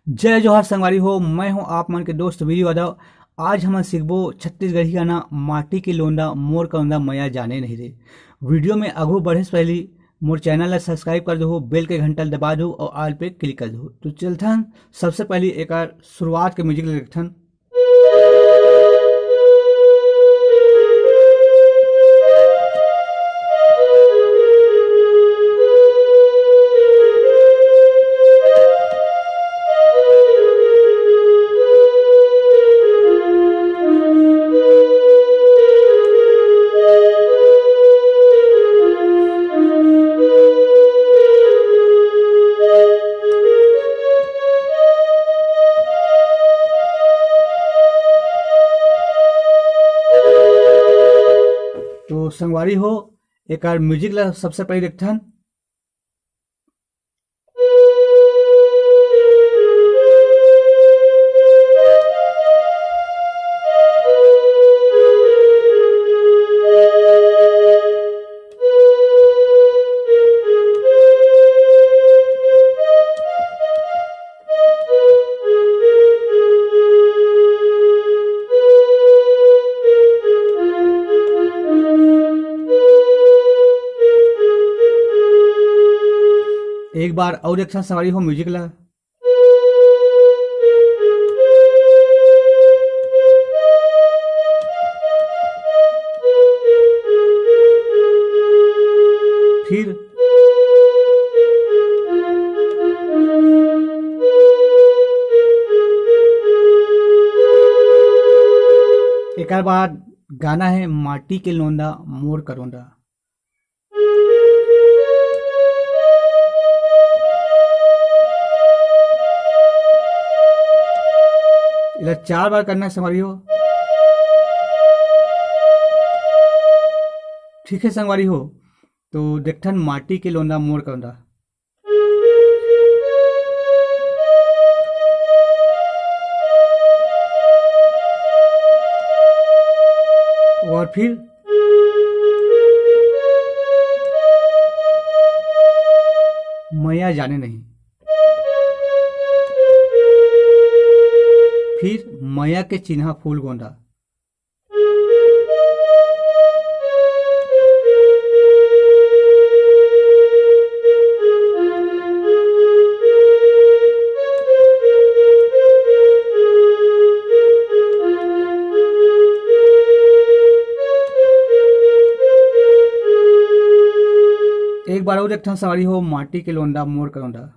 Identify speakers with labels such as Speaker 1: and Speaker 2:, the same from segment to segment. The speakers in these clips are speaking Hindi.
Speaker 1: जय जोहार संगवारी हो। मैं हूं आप मन के दोस्त वीर यादव। आज हम सीखबो छत्तीसगढ़ी गाना माटी के लोंदा मोर कौंदा मैया जाने नहीं रे। वीडियो में आगू बढ़े से पहले मोर चैनल ला सब्सक्राइब कर दो, बेल के घंटा दबा दो और ऑल पे क्लिक कर दो। तो चलथन सबसे पहले एक शुरुआत के म्यूजिक लिखथन। तो संगवारी हो एक म्यूजिक ला सबसे पहले लिखथन। एक बार और एक साथ सवारी हो म्यूजिक ला। फिर एक बार गाना है माटी के लोंदा मोर करोंदा। इधर 4 बार करना है संगवारी हो। ठीक है संगवारी हो। तो देखथन माटी के लोंदा मोर करोंदा। और फिर मैया जाने नहीं। फिर मैया के चिन्हा फूल गोंदा। एक बार और देखथन सवारी हो माटी के लोंदा मोर करोंदा।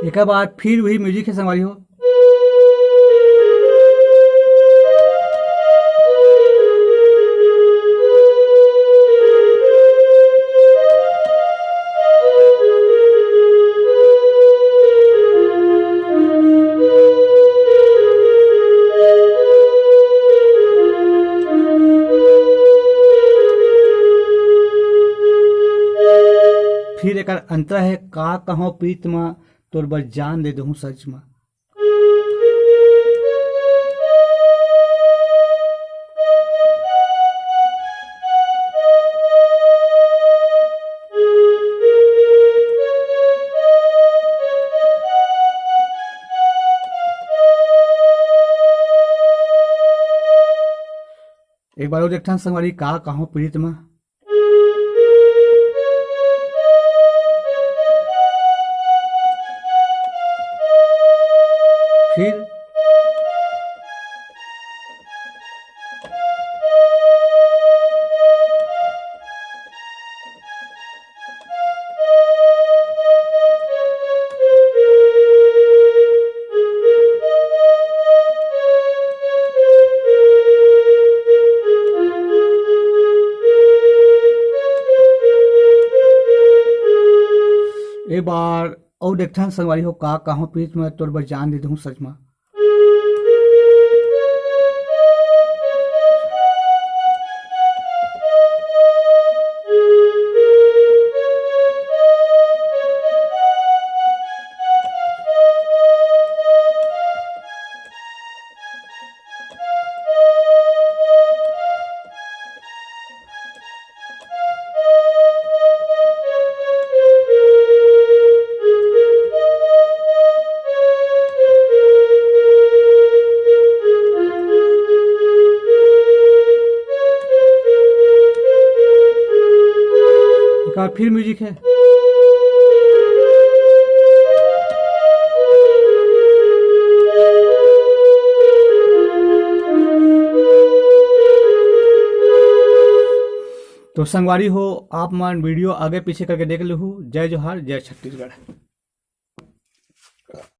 Speaker 1: एक बार फिर वही म्यूजिक है संगवारी हो। फिर एक अंतर है का कहो प्रीत म तोर बर जान दे दूं सच में। एक बार और देखथन संगवारी का कहो प्रीत में। फिर ए बार और देखथन संगवारी हो का कहो प्रीत में तोर बर जान दे दूं सच में। एक बार फिर म्यूजिक है। तो संगवारी हो आप मन वीडियो आगे पीछे करके देख लू। जय जोहार, जय छत्तीसगढ़।